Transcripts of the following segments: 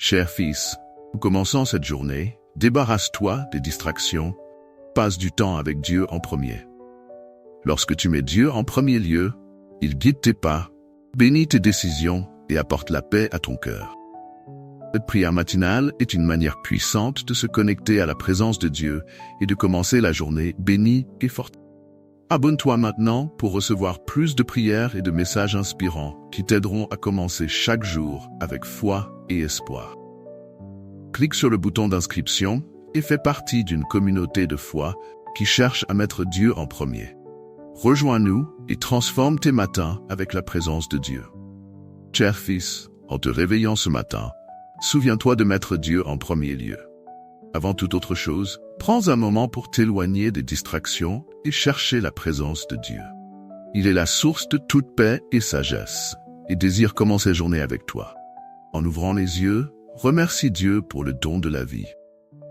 Cher fils, en commençant cette journée, débarrasse-toi des distractions, passe du temps avec Dieu en premier. Lorsque tu mets Dieu en premier lieu, il guide tes pas, bénit tes décisions et apporte la paix à ton cœur. Cette prière matinale est une manière puissante de se connecter à la présence de Dieu et de commencer la journée bénie et forte. Abonne-toi maintenant pour recevoir plus de prières et de messages inspirants qui t'aideront à commencer chaque jour avec foi et espoir. Clique sur le bouton d'inscription et fais partie d'une communauté de foi qui cherche à mettre Dieu en premier. Rejoins-nous et transforme tes matins avec la présence de Dieu. Cher fils, en te réveillant ce matin, souviens-toi de mettre Dieu en premier lieu. Avant toute autre chose, prends un moment pour t'éloigner des distractions et chercher la présence de Dieu. Il est la source de toute paix et sagesse, et désire commencer la journée avec toi. En ouvrant les yeux, remercie Dieu pour le don de la vie.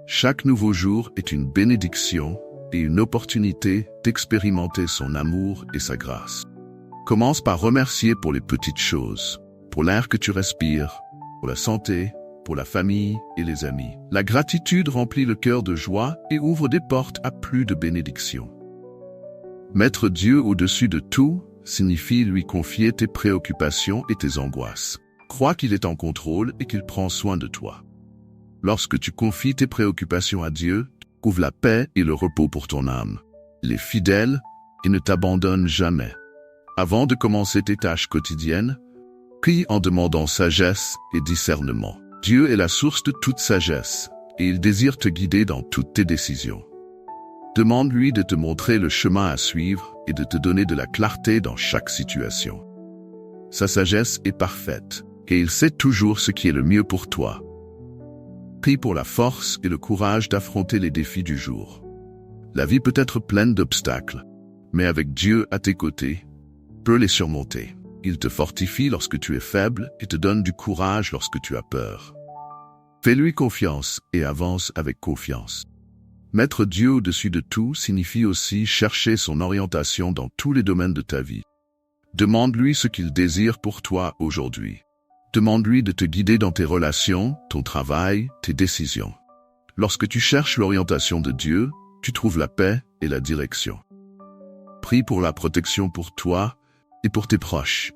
Chaque nouveau jour est une bénédiction et une opportunité d'expérimenter son amour et sa grâce. Commence par remercier pour les petites choses, pour l'air que tu respires, pour la santé, pour la famille et les amis. La gratitude remplit le cœur de joie et ouvre des portes à plus de bénédictions. Mettre Dieu au-dessus de tout signifie lui confier tes préoccupations et tes angoisses. Crois qu'il est en contrôle et qu'il prend soin de toi. Lorsque tu confies tes préoccupations à Dieu, ouvre la paix et le repos pour ton âme. Il est fidèle et ne t'abandonne jamais. Avant de commencer tes tâches quotidiennes, prie en demandant sagesse et discernement. Dieu est la source de toute sagesse et il désire te guider dans toutes tes décisions. Demande-lui de te montrer le chemin à suivre et de te donner de la clarté dans chaque situation. Sa sagesse est parfaite et il sait toujours ce qui est le mieux pour toi. Prie pour la force et le courage d'affronter les défis du jour. La vie peut être pleine d'obstacles, mais avec Dieu à tes côtés, tu peux les surmonter. Il te fortifie lorsque tu es faible et te donne du courage lorsque tu as peur. Fais-lui confiance et avance avec confiance. Mettre Dieu au-dessus de tout signifie aussi chercher son orientation dans tous les domaines de ta vie. Demande-lui ce qu'il désire pour toi aujourd'hui. Demande-lui de te guider dans tes relations, ton travail, tes décisions. Lorsque tu cherches l'orientation de Dieu, tu trouves la paix et la direction. Prie pour la protection pour toi et pour tes proches.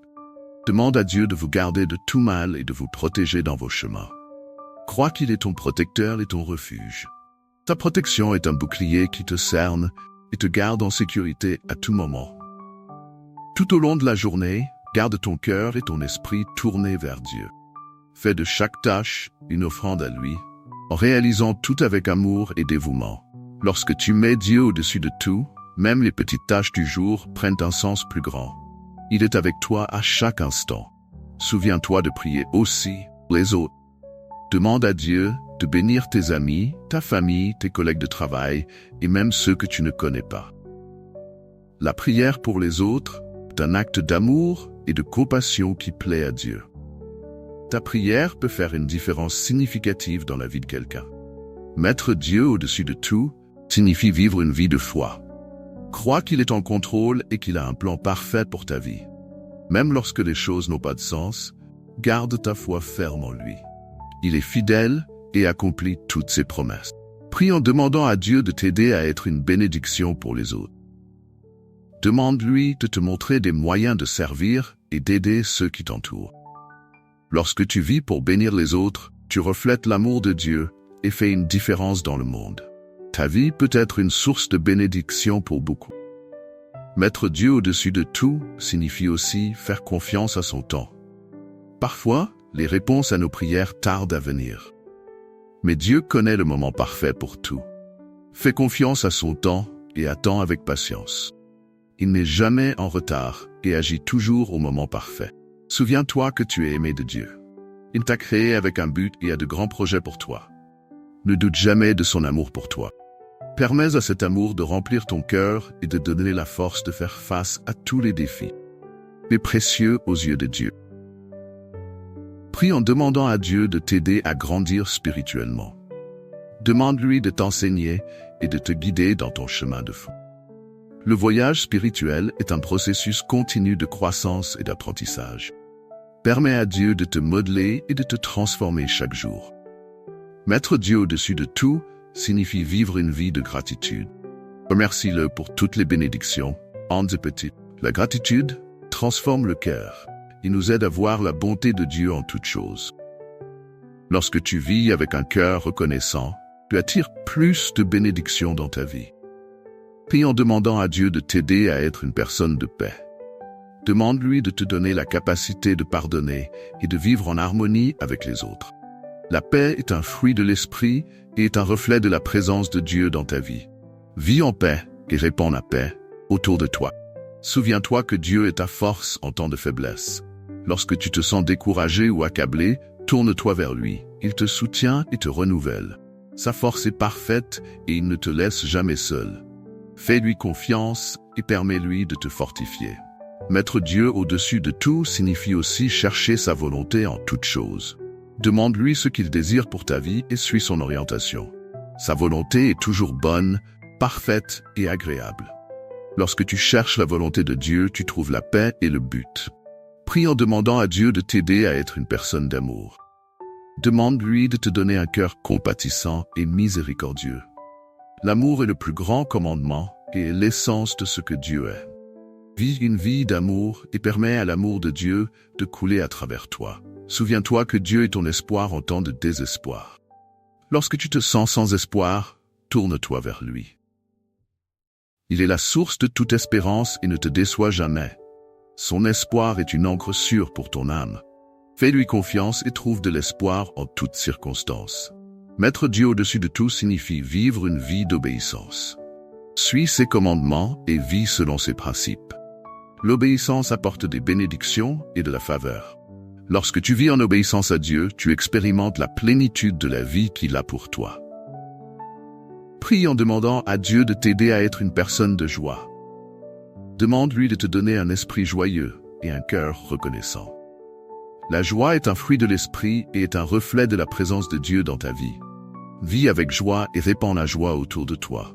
Demande à Dieu de vous garder de tout mal et de vous protéger dans vos chemins. Crois qu'il est ton protecteur et ton refuge. Ta protection est un bouclier qui te cerne et te garde en sécurité à tout moment. Tout au long de la journée, garde ton cœur et ton esprit tournés vers Dieu. Fais de chaque tâche une offrande à lui, en réalisant tout avec amour et dévouement. Lorsque tu mets Dieu au-dessus de tout, même les petites tâches du jour prennent un sens plus grand. Il est avec toi à chaque instant. Souviens-toi de prier aussi pour les autres. Demande à Dieu de bénir tes amis, ta famille, tes collègues de travail et même ceux que tu ne connais pas. La prière pour les autres est un acte d'amour et de compassion qui plaît à Dieu. Ta prière peut faire une différence significative dans la vie de quelqu'un. Mettre Dieu au-dessus de tout signifie vivre une vie de foi. Crois qu'il est en contrôle et qu'il a un plan parfait pour ta vie. Même lorsque les choses n'ont pas de sens, garde ta foi ferme en lui. Il est fidèle et accomplit toutes ses promesses. Prie en demandant à Dieu de t'aider à être une bénédiction pour les autres. Demande-lui de te montrer des moyens de servir et d'aider ceux qui t'entourent. Lorsque tu vis pour bénir les autres, tu reflètes l'amour de Dieu et fais une différence dans le monde. Ta vie peut être une source de bénédiction pour beaucoup. Mettre Dieu au-dessus de tout signifie aussi faire confiance à son temps. Parfois, les réponses à nos prières tardent à venir. Mais Dieu connaît le moment parfait pour tout. Fais confiance à son temps et attends avec patience. Il n'est jamais en retard et agit toujours au moment parfait. Souviens-toi que tu es aimé de Dieu. Il t'a créé avec un but et a de grands projets pour toi. Ne doute jamais de son amour pour toi. Permets à cet amour de remplir ton cœur et de donner la force de faire face à tous les défis. Mais précieux aux yeux de Dieu. Prie en demandant à Dieu de t'aider à grandir spirituellement. Demande-lui de t'enseigner et de te guider dans ton chemin de foi. Le voyage spirituel est un processus continu de croissance et d'apprentissage. Permets à Dieu de te modeler et de te transformer chaque jour. Mettre Dieu au-dessus de tout signifie vivre une vie de gratitude. Remercie-le pour toutes les bénédictions, grandes et petites. La gratitude transforme le cœur. Il nous aide à voir la bonté de Dieu en toutes choses. Lorsque tu vis avec un cœur reconnaissant, tu attires plus de bénédictions dans ta vie. Prie en demandant à Dieu de t'aider à être une personne de paix. Demande-lui de te donner la capacité de pardonner et de vivre en harmonie avec les autres. La paix est un fruit de l'esprit et est un reflet de la présence de Dieu dans ta vie. Vis en paix et répands la paix autour de toi. Souviens-toi que Dieu est ta force en temps de faiblesse. Lorsque tu te sens découragé ou accablé, tourne-toi vers lui. Il te soutient et te renouvelle. Sa force est parfaite et il ne te laisse jamais seul. Fais-lui confiance et permets-lui de te fortifier. Mettre Dieu au-dessus de tout signifie aussi chercher sa volonté en toutes choses. Demande-lui ce qu'il désire pour ta vie et suis son orientation. Sa volonté est toujours bonne, parfaite et agréable. Lorsque tu cherches la volonté de Dieu, tu trouves la paix et le but. Prie en demandant à Dieu de t'aider à être une personne d'amour. Demande-lui de te donner un cœur compatissant et miséricordieux. L'amour est le plus grand commandement et est l'essence de ce que Dieu est. Vis une vie d'amour et permets à l'amour de Dieu de couler à travers toi. Souviens-toi que Dieu est ton espoir en temps de désespoir. Lorsque tu te sens sans espoir, tourne-toi vers lui. Il est la source de toute espérance et ne te déçoit jamais. Son espoir est une ancre sûre pour ton âme. Fais-lui confiance et trouve de l'espoir en toutes circonstances. Mettre Dieu au-dessus de tout signifie vivre une vie d'obéissance. Suis ses commandements et vis selon ses principes. L'obéissance apporte des bénédictions et de la faveur. Lorsque tu vis en obéissance à Dieu, tu expérimentes la plénitude de la vie qu'il a pour toi. Prie en demandant à Dieu de t'aider à être une personne de joie. Demande-lui de te donner un esprit joyeux et un cœur reconnaissant. La joie est un fruit de l'esprit et est un reflet de la présence de Dieu dans ta vie. Vis avec joie et répands la joie autour de toi.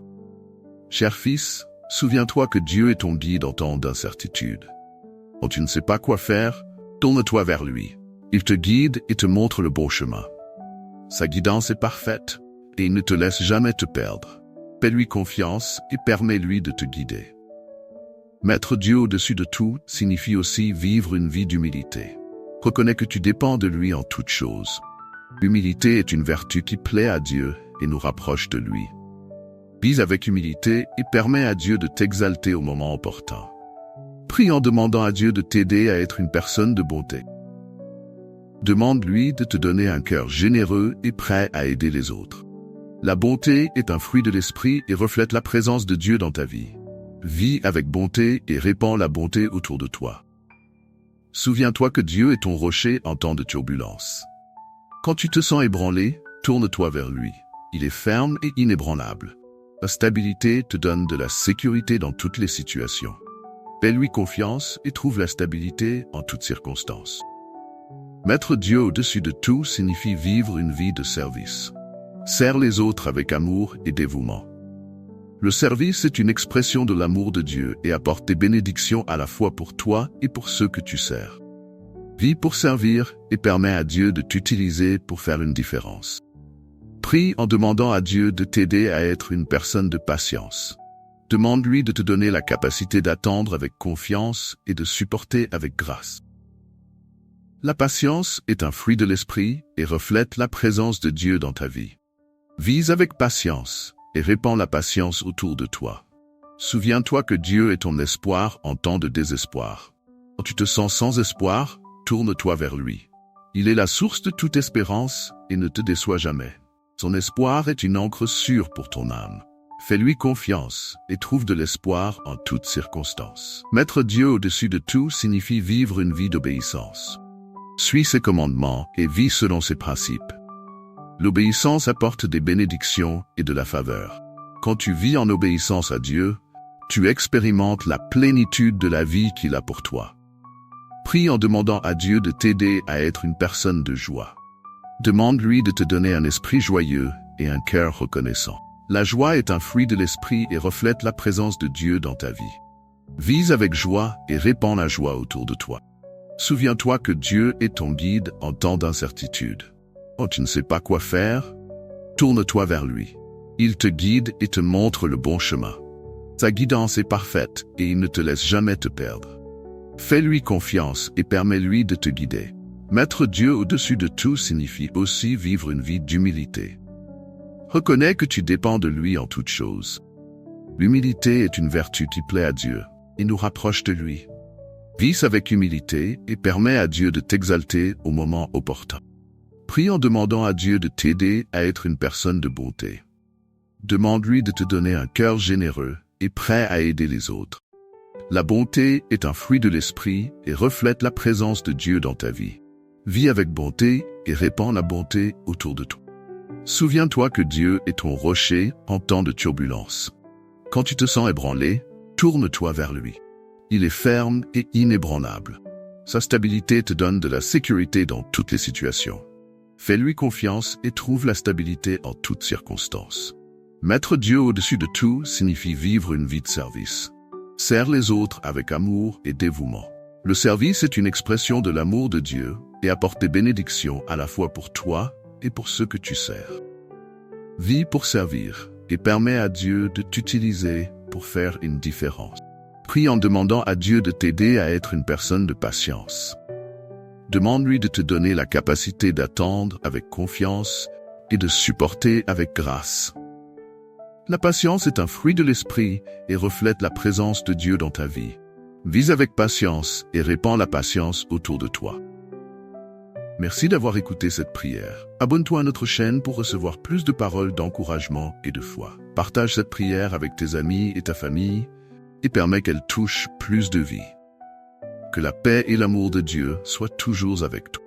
Cher fils, souviens-toi que Dieu est ton guide en temps d'incertitude. Quand tu ne sais pas quoi faire, tourne-toi vers lui. Il te guide et te montre le bon chemin. Sa guidance est parfaite et il ne te laisse jamais te perdre. Fais-lui confiance et permets-lui de te guider. Mettre Dieu au-dessus de tout signifie aussi vivre une vie d'humilité. Reconnais que tu dépends de lui en toutes choses. L'humilité est une vertu qui plaît à Dieu et nous rapproche de lui. Vis avec humilité et permets à Dieu de t'exalter au moment opportun. Prie en demandant à Dieu de t'aider à être une personne de bonté. Demande-lui de te donner un cœur généreux et prêt à aider les autres. La bonté est un fruit de l'esprit et reflète la présence de Dieu dans ta vie. Vis avec bonté et répands la bonté autour de toi. Souviens-toi que Dieu est ton rocher en temps de turbulence. Quand tu te sens ébranlé, tourne-toi vers lui. Il est ferme et inébranlable. La stabilité te donne de la sécurité dans toutes les situations. Fais-lui confiance et trouve la stabilité en toutes circonstances. Mettre Dieu au-dessus de tout signifie vivre une vie de service. Sers les autres avec amour et dévouement. Le service est une expression de l'amour de Dieu et apporte des bénédictions à la fois pour toi et pour ceux que tu sers. Vis pour servir et permets à Dieu de t'utiliser pour faire une différence. Prie en demandant à Dieu de t'aider à être une personne de patience. Demande-lui de te donner la capacité d'attendre avec confiance et de supporter avec grâce. La patience est un fruit de l'esprit et reflète la présence de Dieu dans ta vie. Vis avec patience et répands la patience autour de toi. Souviens-toi que Dieu est ton espoir en temps de désespoir. Quand tu te sens sans espoir, tourne-toi vers lui. Il est la source de toute espérance et ne te déçoit jamais. Son espoir est une ancre sûre pour ton âme. Fais-lui confiance et trouve de l'espoir en toutes circonstances. Mettre Dieu au-dessus de tout signifie vivre une vie d'obéissance. Suis ses commandements et vis selon ses principes. L'obéissance apporte des bénédictions et de la faveur. Quand tu vis en obéissance à Dieu, tu expérimentes la plénitude de la vie qu'il a pour toi. Prie en demandant à Dieu de t'aider à être une personne de joie. Demande-lui de te donner un esprit joyeux et un cœur reconnaissant. La joie est un fruit de l'esprit et reflète la présence de Dieu dans ta vie. Vis avec joie et répands la joie autour de toi. Souviens-toi que Dieu est ton guide en temps d'incertitude. Oh, tu ne sais pas quoi faire? Tourne-toi vers lui. Il te guide et te montre le bon chemin. Sa guidance est parfaite et il ne te laisse jamais te perdre. Fais-lui confiance et permets-lui de te guider. Mettre Dieu au-dessus de tout signifie aussi vivre une vie d'humilité. Reconnais que tu dépends de lui en toutes choses. L'humilité est une vertu qui plaît à Dieu et nous rapproche de lui. Vis avec humilité et permets à Dieu de t'exalter au moment opportun. Prie en demandant à Dieu de t'aider à être une personne de bonté. Demande-lui de te donner un cœur généreux et prêt à aider les autres. La bonté est un fruit de l'esprit et reflète la présence de Dieu dans ta vie. Vis avec bonté et répands la bonté autour de toi. Souviens-toi que Dieu est ton rocher en temps de turbulence. Quand tu te sens ébranlé, tourne-toi vers lui. Il est ferme et inébranlable. Sa stabilité te donne de la sécurité dans toutes les situations. Fais-lui confiance et trouve la stabilité en toutes circonstances. Mettre Dieu au-dessus de tout signifie vivre une vie de service. Sers les autres avec amour et dévouement. Le service est une expression de l'amour de Dieu et apporte des bénédictions à la fois pour toi et pour ceux que tu sers. Vis pour servir et permets à Dieu de t'utiliser pour faire une différence. Prie en demandant à Dieu de t'aider à être une personne de patience. Demande-lui de te donner la capacité d'attendre avec confiance et de supporter avec grâce. La patience est un fruit de l'esprit et reflète la présence de Dieu dans ta vie. Vis avec patience et répands la patience autour de toi. Merci d'avoir écouté cette prière. Abonne-toi à notre chaîne pour recevoir plus de paroles d'encouragement et de foi. Partage cette prière avec tes amis et ta famille et permets qu'elle touche plus de vies. Que la paix et l'amour de Dieu soient toujours avec toi.